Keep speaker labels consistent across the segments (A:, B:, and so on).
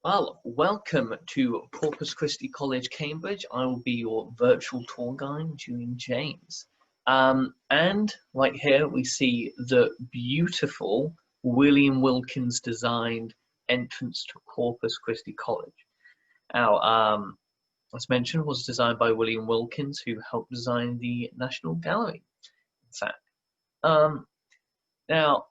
A: Well, welcome to Corpus Christi College, Cambridge. I will be your virtual tour guide, Julian James. And right here we see the beautiful William Wilkins designed entrance to Corpus Christi College. Now, as mentioned, was designed by William Wilkins, who helped design the National Gallery, in fact. Now,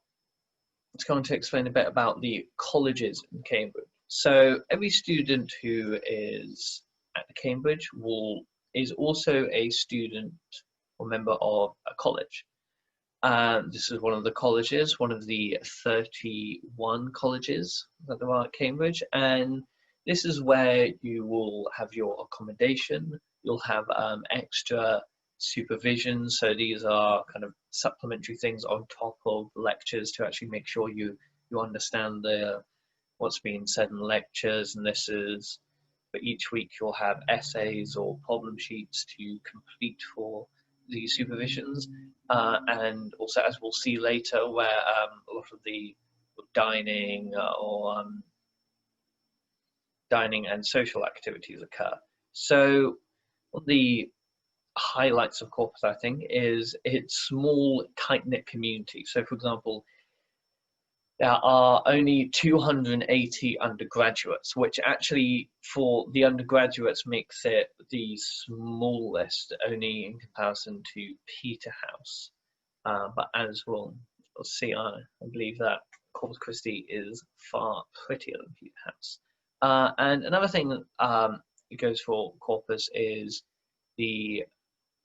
A: it's going to explain a bit about the colleges in Cambridge. So every student who is at Cambridge is also a student or member of a college. This is one of the colleges, one of the 31 colleges that there are at Cambridge, and this is where you will have your accommodation. You'll have extra supervision, so these are kind of supplementary things on top of lectures to actually make sure you understand what's being said in lectures. And this is for each week you'll have essays or problem sheets to complete for the supervisions, and also, as we'll see later, where a lot of the dining dining and social activities occur. So the highlights of Corpus, I think, is its small, tight-knit community. So, for example, there are only 280 undergraduates, which actually, for the undergraduates, makes it the smallest, only in comparison to Peterhouse. But as we'll see, I believe that Corpus Christi is far prettier than Peterhouse. And another thing that goes for Corpus is the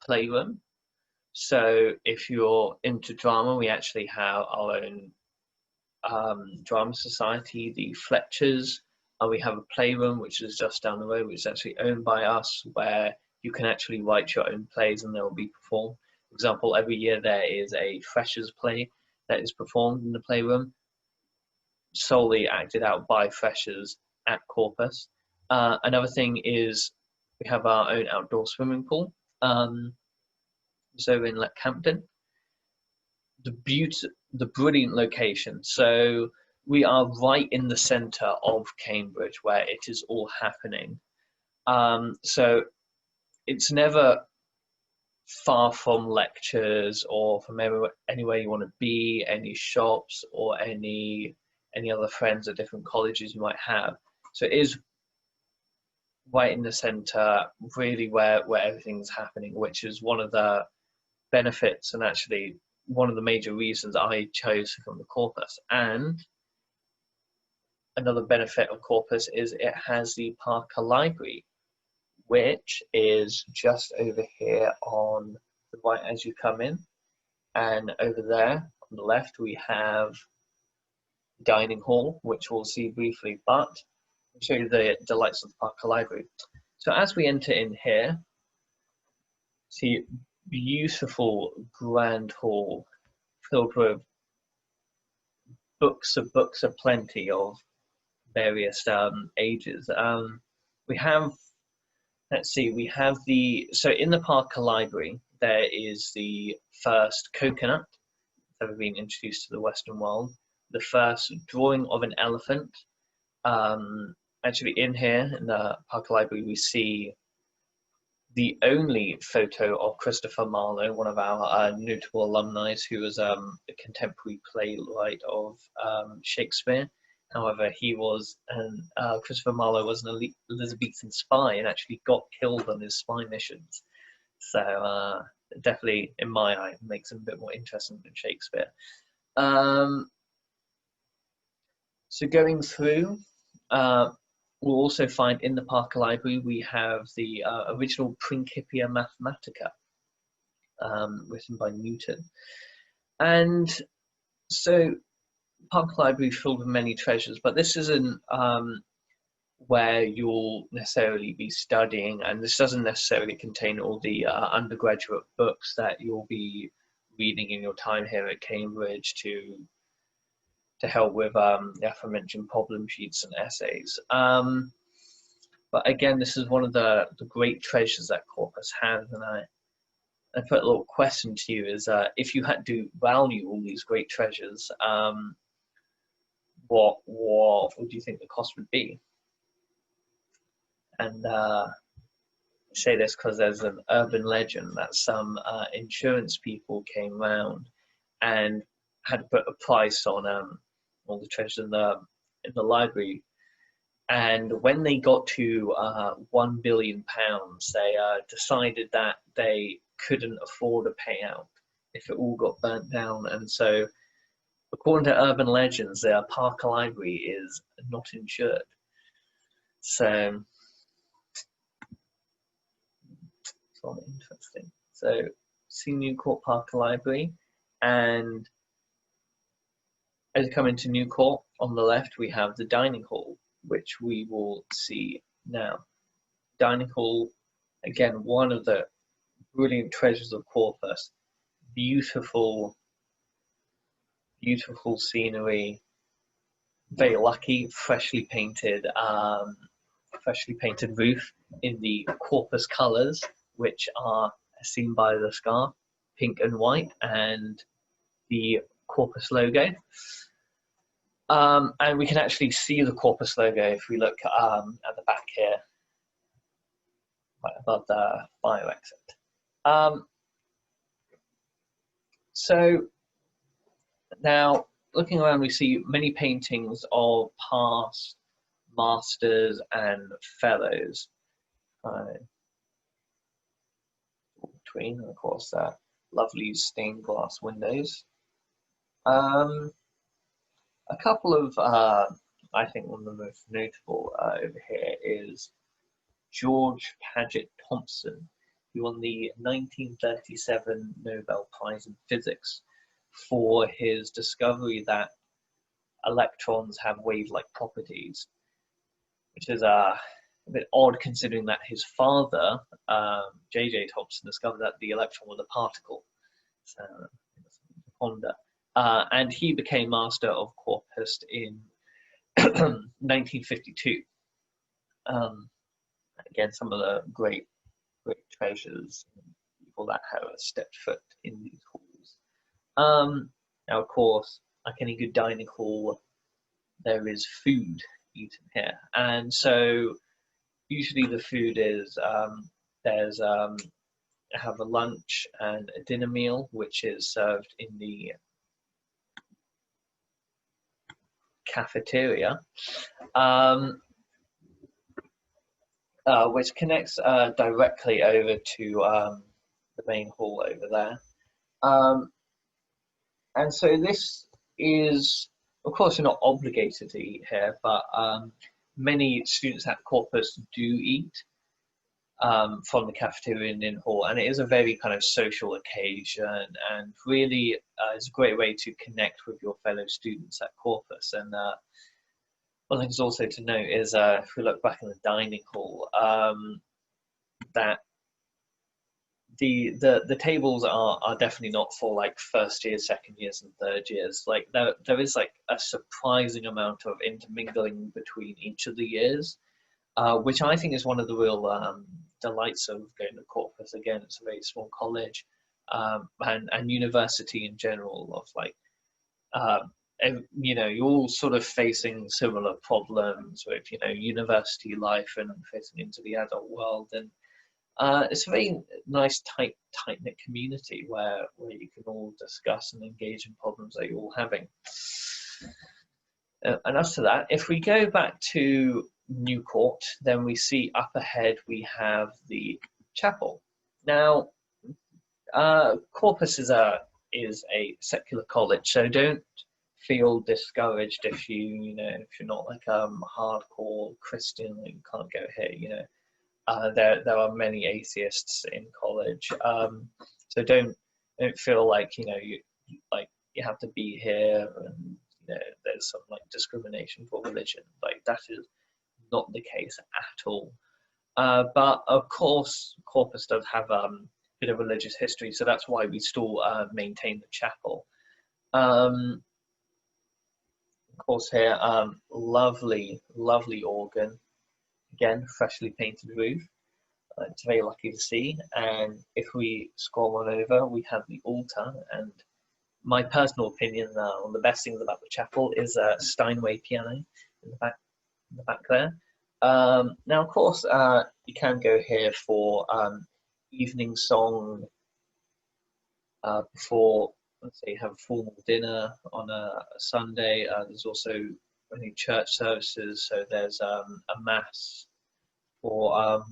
A: Playroom. So if you're into drama, we actually have our own drama society, the Fletchers. We have a Playroom which is just down the road, which is actually owned by us, where you can actually write your own plays and they will be performed. For example, every year there is a freshers play that is performed in the Playroom, solely acted out by freshers at Corpus. Another thing is we have our own outdoor swimming pool. So in Leckhampton, the brilliant location. So we are right in the centre of Cambridge, where it is all happening. So it's never far from lectures or from anywhere you want to be, any shops or any other friends at different colleges you might have. So it is right in the centre, really where everything's happening, which is one of the benefits and actually one of the major reasons I chose to come to Corpus. And another benefit of Corpus is it has the Parker Library, which is just over here on the right as you come in. And over there on the left we have dining hall, which we'll see briefly, but I'll show you the delights of the Parker Library. So as we enter in here, see beautiful grand hall filled with books aplenty of various ages. We have, let's see, we have so in the Parker Library there is the first coconut that's ever been introduced to the Western world, the first drawing of an elephant. Actually in here in the Parker Library we see the only photo of Christopher Marlowe, one of our notable alumni, who was a contemporary playwright of Shakespeare. However, Christopher Marlowe was an Elizabethan spy and actually got killed on his spy missions. So definitely, in my eye, makes him a bit more interesting than Shakespeare. So going through, we'll also find in the Parker Library we have the original Principia Mathematica, written by Newton. And so Parker Library filled with many treasures, but this isn't where you'll necessarily be studying, and this doesn't necessarily contain all the undergraduate books that you'll be reading in your time here at Cambridge to help with the aforementioned problem sheets and essays. But again, this is one of the great treasures that Corpus has, and I put a little question to you: is if you had to value all these great treasures, what would you think the cost would be? And say this because there's an urban legend that some insurance people came round and had put a price on all the treasures in the library. And when they got to £1 billion, they decided that they couldn't afford a payout if it all got burnt down. And so, according to urban legends, their Parker Library is not insured. So it's all interesting. So, see Newcourt Parker Library, and as you come into Newcourt, on the left we have the dining hall, which we will see now. Dining hall, again, one of the brilliant treasures of Corpus. Beautiful, beautiful scenery. Very lucky, freshly painted roof in the Corpus colours, which are seen by the scarf, pink and white, and the Corpus logo. And we can actually see the Corpus logo if we look at the back here, right above the fire exit. So now, looking around, we see many paintings of past masters and fellows. Between, and of course, lovely stained glass windows. A couple of, I think one of the most notable over here is George Padgett Thompson, who won the 1937 Nobel Prize in Physics for his discovery that electrons have wave-like properties, which is a bit odd considering that his father, J.J. Thompson, discovered that the electron was a particle. So, ponder. And he became master of Corpus in 1952. Again, some of the great treasures, people that have stepped foot in these halls. Now, of course, like any good dining hall, there is food eaten here, and so usually the food is there's have a lunch and a dinner meal, which is served in the cafeteria, which connects directly over to the main hall over there. And so this is, of course, you're not obligated to eat here, but many students at Corpus do eat from the cafeteria and in hall, and it is a very kind of social occasion, and really it's a great way to connect with your fellow students at Corpus. And one thing is also to note is if we look back in the dining hall, that the tables are definitely not for like first years, second years, and third years. Like there is like a surprising amount of intermingling between each of the years, which I think is one of the real delights of going to Corpus. Again, it's a very small college, and university in general, of like you know, you're all sort of facing similar problems with, you know, university life and facing into the adult world, and it's a very nice, tight-knit community where you can all discuss and engage in problems that you're all having. And as to that, if we go back to Newcourt, then we see up ahead we have the chapel. Now, Corpus is a secular college, so don't feel discouraged if you're not like hardcore Christian and you can't go here. You know, there are many atheists in college, so don't feel like you have to be here and there's some like discrimination for religion. Like, that is not the case at all. But of course, Corpus does have a bit of religious history, so that's why we still maintain the chapel. Of course, here, lovely organ. Again, freshly painted roof. It's very lucky to see. And if we scroll on over, we have the altar. And my personal opinion, one of the best things about the chapel is a Steinway piano in the back there. Now, of course, you can go here for evening song before, let's say, have a formal dinner on a Sunday. There's also many church services, so there's a mass for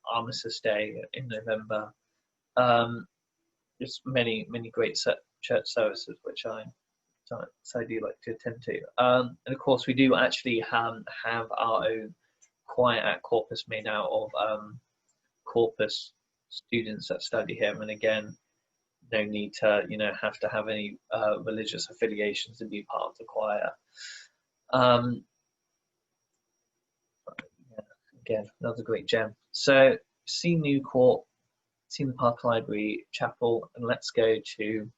A: Armistice Day in November. Just many great church services which I do like to attend to. And of course, we do actually have our own choir at Corpus, made out of Corpus students that study here. And again, no need to have to have any religious affiliations to be part of the choir. Yeah, again, another great gem. So, see New Court, see the Park Library Chapel, and let's go to,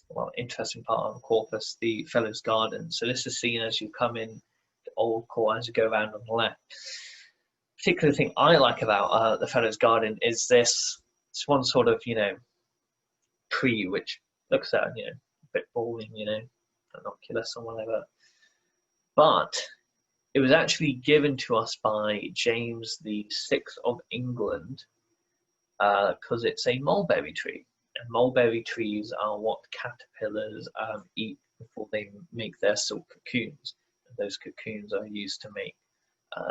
A: well, interesting part of Corpus, the Fellows Garden. So this is seen as you come in to Old Court, as you go around on the left. Particular thing I like about the Fellows Garden is this one sort of tree which looks at a bit boring, innocuous or whatever, but it was actually given to us by James VI of England because it's a mulberry tree. And mulberry trees are what caterpillars eat before they make their silk cocoons. And those cocoons are used to make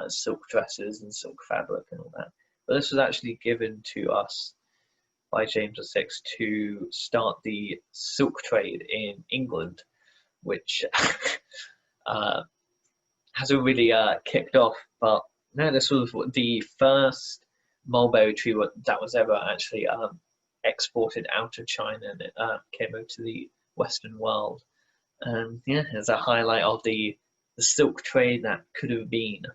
A: silk dresses and silk fabric and all that. But this was actually given to us by James VI to start the silk trade in England, which hasn't really kicked off. But no, this was the first mulberry tree that was ever actually exported out of China, and it came over to the Western world. And yeah, it's a highlight of the silk trade that could have been.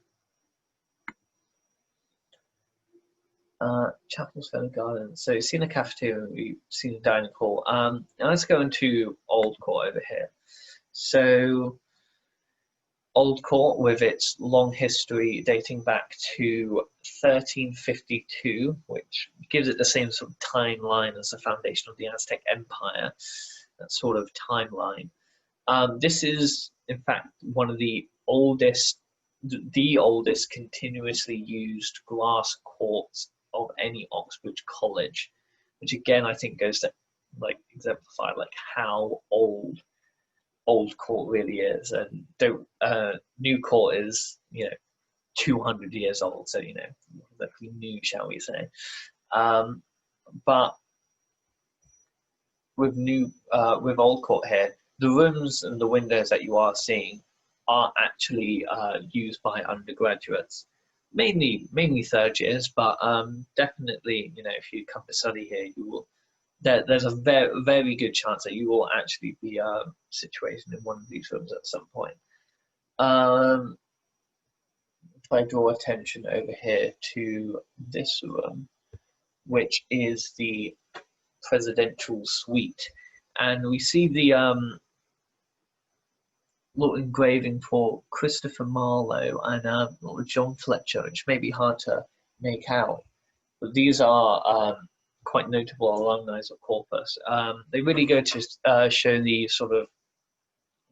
A: Chapel's Fellow Garden. So you've seen the cafeteria, we've seen the dining hall. Now let's go into Old Court over here. So Old Court, with its long history dating back to 1352, which gives it the same sort of timeline as the foundation of the Aztec Empire, that sort of timeline. This is, in fact, one of the oldest continuously used glass courts of any Oxbridge college, which again I think goes to exemplify how old Old Court really is. And New Court is 200 years old, so exactly new, shall we say. But with Old Court here, the rooms and the windows that you are seeing are actually used by undergraduates, mainly third years, but definitely if you come to study here, you will. There's a very good chance that you will actually be situated in one of these rooms at some point. If I draw attention over here to this room, which is the presidential suite, and we see the little engraving for Christopher Marlowe and John Fletcher, which may be hard to make out, but these are quite notable alumni of Corpus. They really go to show the sort of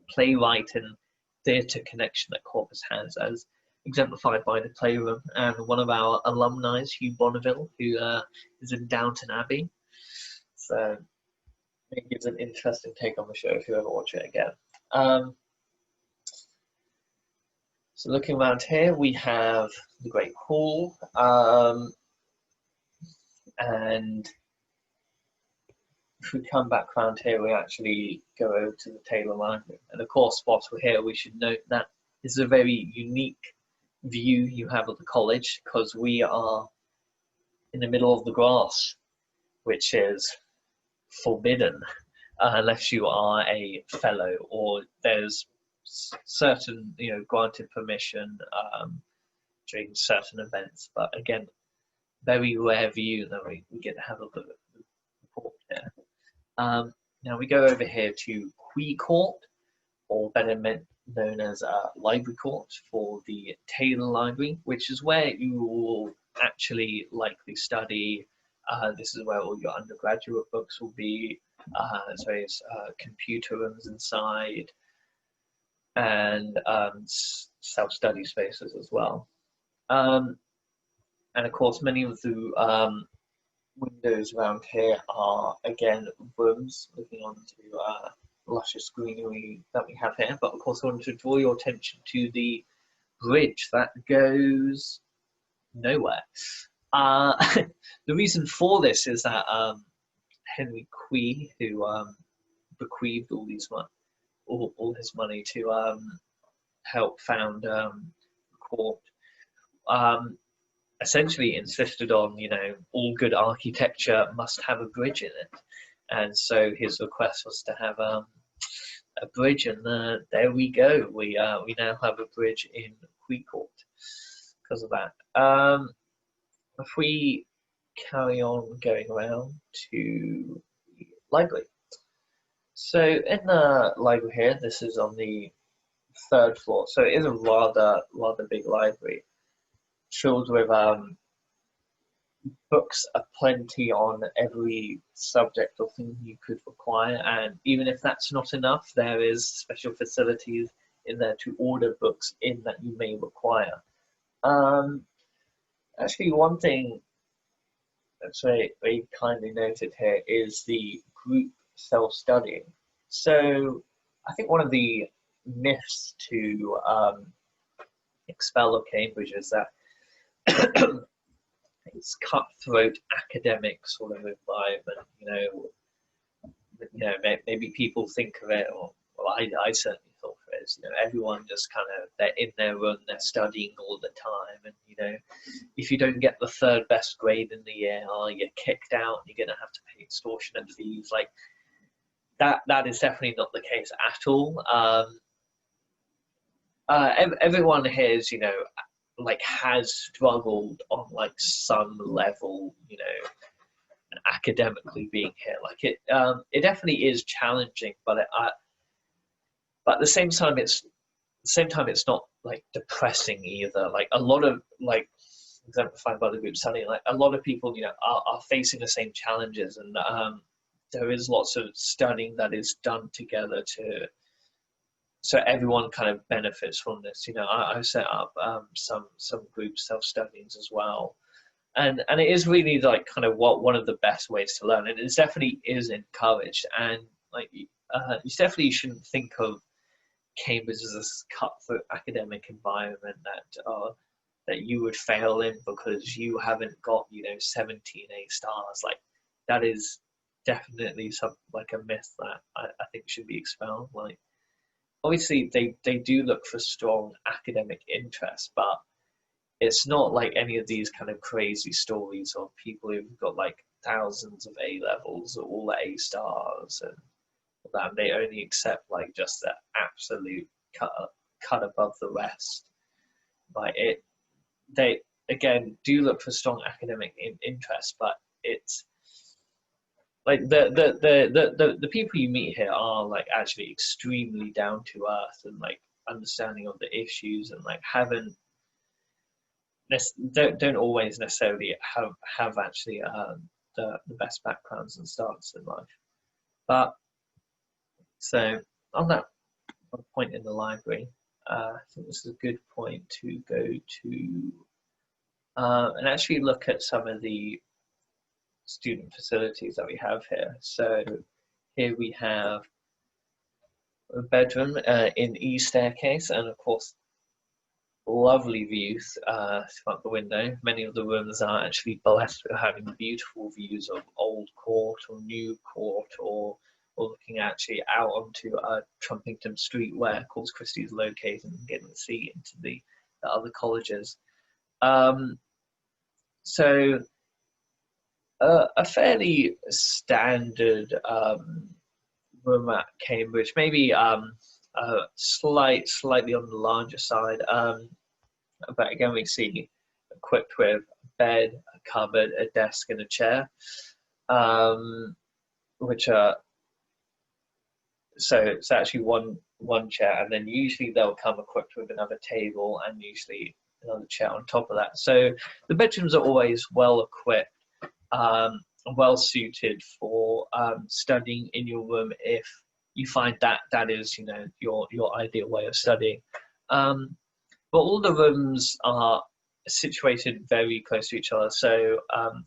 A: playwright and theatre connection that Corpus has, as exemplified by the Playroom and one of our alumni, Hugh Bonneville, who is in Downton Abbey. So it gives an interesting take on the show if you ever watch it again. So looking around here, we have the Great Hall, and if we come back around here, we actually go over to the Taylor Library. And of course, whilst we're here, we should note that this is a very unique view you have of the college, because we are in the middle of the grass, which is forbidden unless you are a fellow or there's certain granted permission during certain events. But again, very rare view that we get to have a look at the report here. Now we go over here to Quay Court, or better known as Library Court, for the Taylor Library, which is where you will actually likely study. This is where all your undergraduate books will be. There's computer rooms inside, and self-study spaces as well. And of course, many of the windows around here are again rooms looking onto luscious greenery that we have here. But of course, I wanted to draw your attention to the bridge that goes nowhere. The reason for this is that Henry Quee, who bequeathed all his money to help found Court, essentially insisted on, all good architecture must have a bridge in it, and so his request was to have a bridge, and there we go. We now have a bridge in Quee Court because of that. If we carry on going around to the library. So in the library here, this is on the 3rd floor, so it is a rather big library, filled with books aplenty on every subject or thing you could require, and even if that's not enough, there is special facilities in there to order books in that you may require. Actually, one thing that's very kindly noted here is the group self-studying. So I think one of the myths to expel of Cambridge is that it's cutthroat academic sort of environment. Maybe people think of it, or well, I certainly thought of it as, everyone just kind of, they're in their room, they're studying all the time, and if you don't get the 3rd best grade in the year, you're kicked out, and you're gonna have to pay extortionate fees. Like that is definitely not the case at all. Everyone here is, has struggled on some level, academically being here. It definitely is challenging, but at the same time it's not depressing either. A lot of exemplified by the group study, a lot of people are facing the same challenges, and there is lots of studying that is done together so everyone kind of benefits from this. I've set up some group self-studies as well, and it is really kind of one of the best ways to learn, and it definitely is encouraged. And you definitely shouldn't think of Cambridge as this cutthroat academic environment that you would fail in because you haven't got 17 A stars. That is definitely a myth that I think should be expelled. Obviously they do look for strong academic interest, but it's not like any of these kind of crazy stories of people who've got thousands of A levels or all A stars, and that they only accept just the absolute cut above the rest. They again do look for strong academic interest, but it's the people you meet here are actually extremely down to earth and understanding of the issues, and don't always necessarily have actually the best backgrounds and starts in life. But so on that point in the library, I think this is a good point to go to and actually look at some of the student facilities that we have here. So here we have a bedroom in E staircase, and of course lovely views throughout the window. Many of the rooms are actually blessed with having beautiful views of Old Court or New Court, or looking actually out onto Trumpington Street where Corpus Christi is located, and getting to see into the other colleges. So a fairly standard room at Cambridge, maybe slightly on the larger side, but again we see equipped with a bed, a cupboard, a desk, and a chair, which are so it's actually one chair, and then usually they'll come equipped with another table and usually another chair on top of that. So the bedrooms are always well equipped, well suited for studying in your room if you find that is your ideal way of studying. but all the rooms are situated very close to each other. So,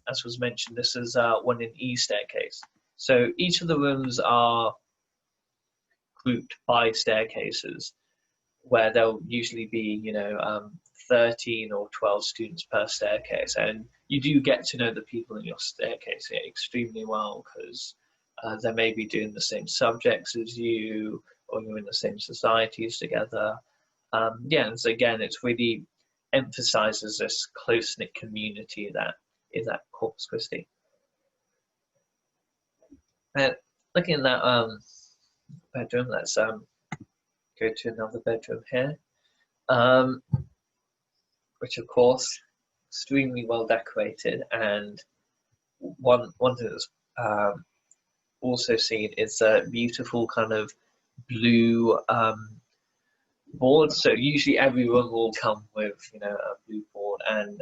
A: as was mentioned, this is one in E staircase. So each of the rooms are grouped by staircases, where there'll usually be, 13 or 12 students per staircase, and you do get to know the people in your staircase extremely well, because they may be doing the same subjects as you, or you're in the same societies together. Yeah, and so again, it's really emphasizes this close-knit community that is at Corpus Christi. And looking at that bedroom, let's go to another bedroom here, which of course extremely well decorated. And one thing that's also seen is a beautiful kind of blue board. So usually every room will come with a blue board, and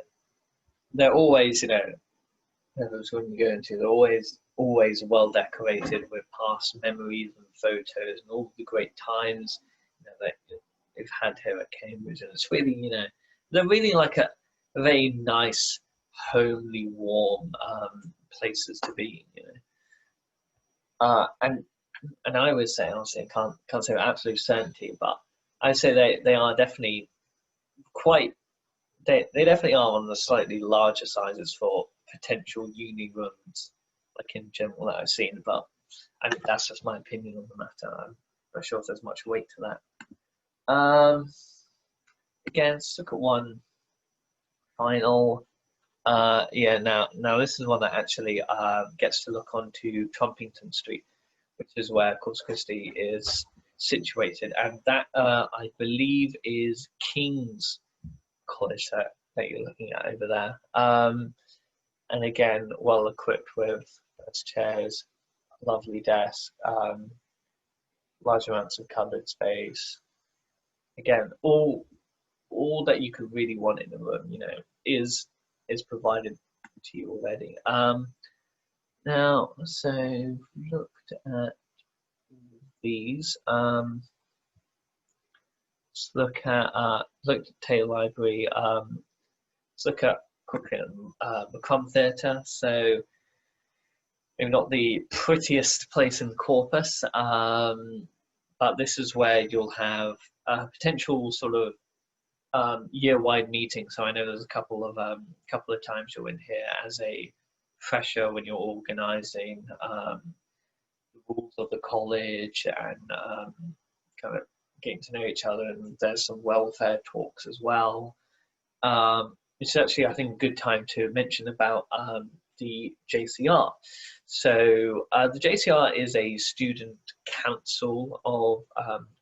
A: they're always when you go into, they're always well decorated with past memories and photos and all the great times that they've had here at Cambridge. And it's really they're really like a very nice, homely, warm places to be. And I would say, honestly, I can't say with absolute certainty, but I'd say they are definitely quite. They definitely are on the slightly larger sizes for potential uni rooms, like in general that I've seen. But I mean, that's just my opinion on the matter. I'm not sure if there's much weight to that. Again, let's look at one final. Yeah, now this is one that actually gets to look onto Trumpington Street, which is where Corpus Christi is situated, and that I believe is King's College that you're looking at over there. And again, well equipped with chairs, lovely desk, large amounts of cupboard space. Again, all that you could really want in a room, is provided to you already. Now, so looked at these. Let's look at Taylor Library. Let's look at Macomb Theatre. So maybe not the prettiest place in Corpus, but this is where you'll have a potential sort of year-wide meeting. So I know there's a couple of times you're in here as a fresher when you're organising the rules of the college and kind of getting to know each other, and there's some welfare talks as well. It's actually, I think, a good time to mention about the JCR. So the JCR is a student council of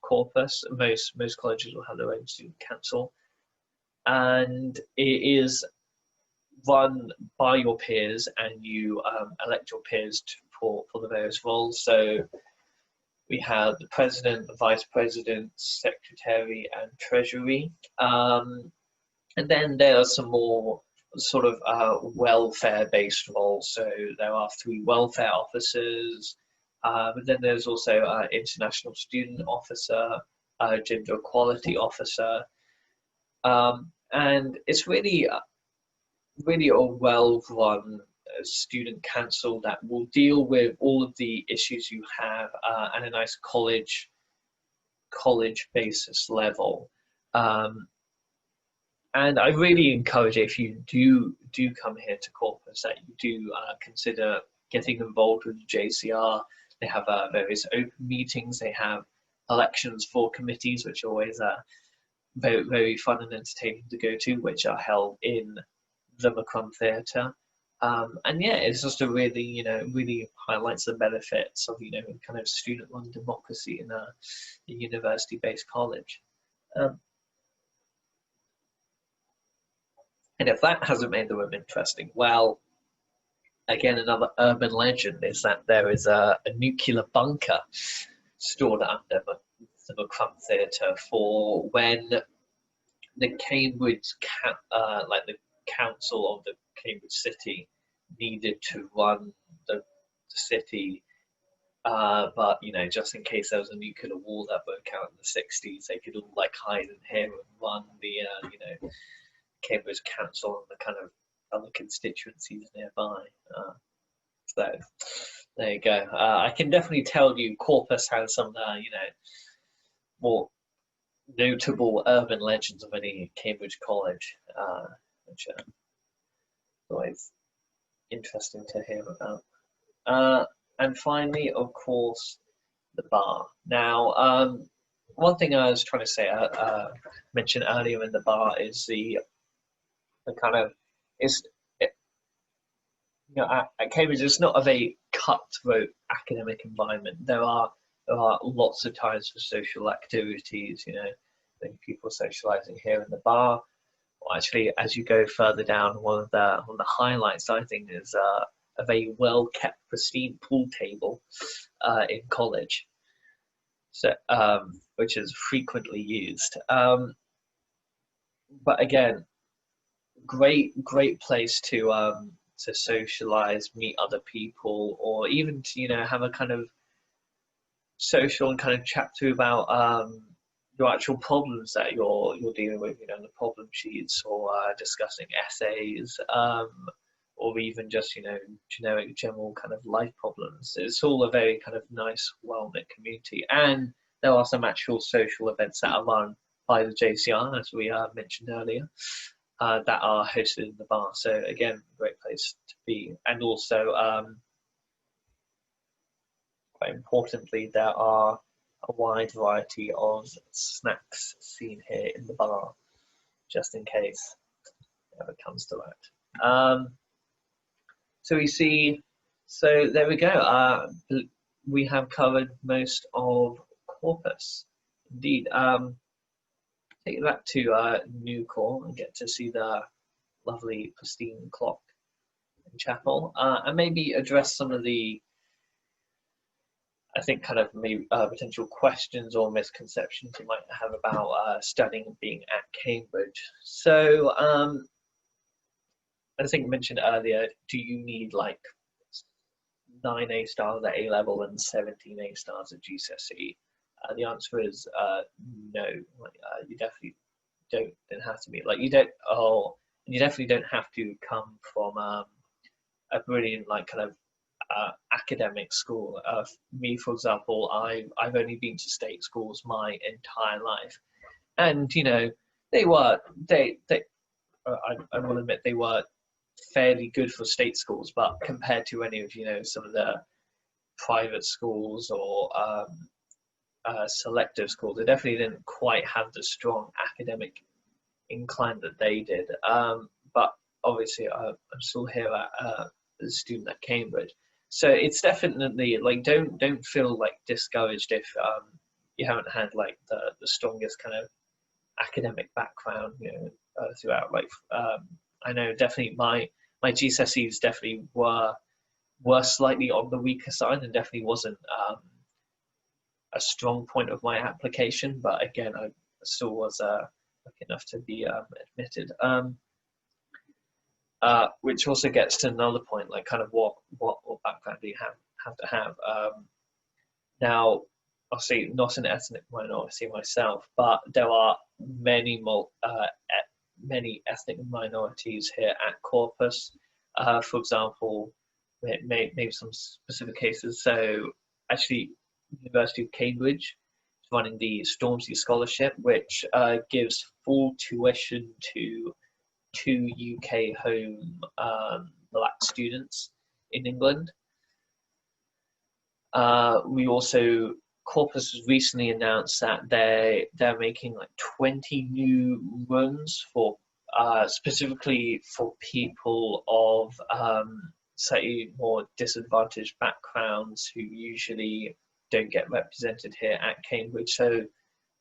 A: Corpus. Most colleges will have their own student council, and it is run by your peers, and you elect your peers for the various roles. So we have the president, the vice president, secretary, and treasury. And then there are some more sort of welfare-based roles. So there are 3 welfare officers, but then there's also international student officer, gender equality officer, and it's really a well-run student council that will deal with all of the issues you have at a nice college basis level. And I really encourage, if you do come here to Corpus, that you do consider getting involved with the JCR. They have various open meetings. They have elections for committees, which are always very, very fun and entertaining to go to, which are held in the Macomb Theatre. And yeah, it's just a really, really highlights the benefits of, kind of student-run democracy in a university-based college. And if that hasn't made the room interesting, well, again, another urban legend is that there is a nuclear bunker stored under the Macomb Theatre for when the Cambridge, the council of the Cambridge city needed to run the city But you know, just in case there was a nuclear war that broke out in the 60s, they could all like hide in here and run the you know, Cambridge Council and the kind of other constituencies nearby. So there you go. I can definitely tell you, Corpus has some you know, more notable urban legends of any Cambridge college, which are always interesting to hear about. And finally, of course, the bar. Now, one thing I was trying to say, mention earlier in the bar is the kind of is you know, at Cambridge it's not a very cutthroat academic environment. There are lots of times for social activities. You know, I think people socialising here in the bar. Well, actually, as you go further down, one of the highlights I think is a very well kept, pristine pool table in college, so which is frequently used. But again, great place to socialize, meet other people, or even to, you know, have a kind of social and kind of chat through about your actual problems that you're dealing with, you know, the problem sheets, or discussing essays, or even just, you know, generic general kind of life problems. It's all a very kind of nice, well-knit community, and there are some actual social events that are run by the JCR, as we mentioned earlier, that are hosted in the bar. So again, great place to be. And also, quite importantly, there are a wide variety of snacks seen here in the bar, just in case it ever comes to that. So we see, so there we go. We have covered most of Corpus. Indeed. Take it back to New Core and get to see the lovely pristine clock in chapel, and maybe address some of the, I think, kind of maybe potential questions or misconceptions you might have about studying and being at Cambridge. So I think I mentioned earlier, do you need like 9 A stars at A level and 17 A stars at GCSE? The answer is no. You definitely don't have to be like, you don't. Oh, you definitely don't have to come from a brilliant like kind of academic school. Me, for example, I've only been to state schools my entire life, and you know, they were they I will admit they were fairly good for state schools, but compared to any of, you know, some of the private schools or selective schools, they definitely didn't quite have the strong academic incline that they did. But obviously, I'm still here as a student at Cambridge, so it's definitely like, don't feel like discouraged if you haven't had like the strongest kind of academic background, you know, throughout. Like, I know definitely my GCSEs definitely were slightly on the weaker side, and definitely wasn't a strong point of my application. But again, I still was lucky enough to be admitted. Which also gets to another point, like kind of what background do you have to have? Now, obviously, not an ethnic minority myself, but there are many many ethnic minorities here at Corpus. For example, maybe some specific cases. So, actually, University of Cambridge is running the Stormzy Scholarship, which gives full tuition to 2 UK home black students in England. We also, Corpus has recently announced that they're making like 20 new rooms for specifically for people of slightly more disadvantaged backgrounds who usually don't get represented here at Cambridge. So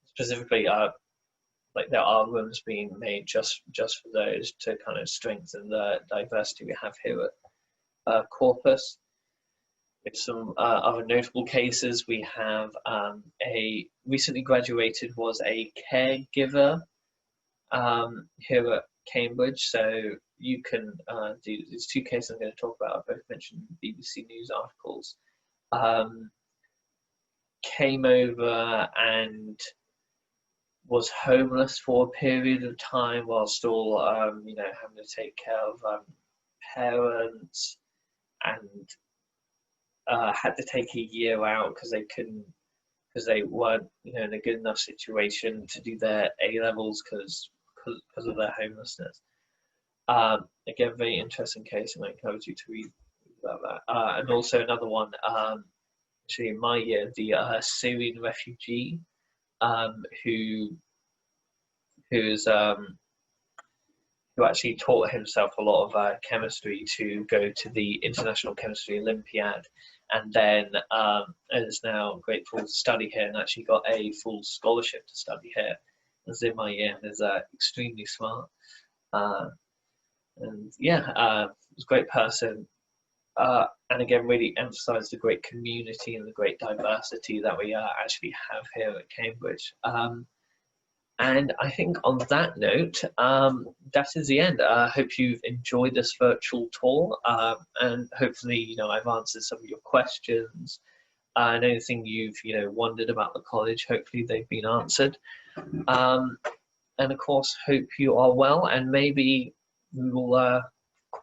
A: specifically, like, there are rooms being made just for those, to kind of strengthen the diversity we have here at Corpus. With some other notable cases, we have a recently graduated was a caregiver here at Cambridge. So you can do, there's 2 cases I'm going to talk about. I both mentioned BBC News articles. came over and was homeless for a period of time while still, you know, having to take care of parents, and had to take a year out because they weren't, you know, in a good enough situation to do their A levels because of their homelessness. Again, very interesting case, and I encourage you to read about that. And also another one, actually in my year, the Syrian refugee who who's who actually taught himself a lot of chemistry to go to the International Chemistry Olympiad, and then is now grateful to study here and actually got a full scholarship to study here. As in my year, and is extremely smart. And yeah, was a great person. And again, really emphasised the great community and the great diversity that we actually have here at Cambridge. And I think on that note, that is the end. I hope you've enjoyed this virtual tour, and hopefully, you know, I've answered some of your questions. And anything you've, you know, wondered about the college, hopefully they've been answered. And of course, hope you are well, and maybe we will,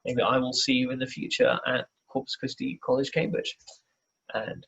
A: maybe I will see you in the future at Corpus Christi College, Cambridge. And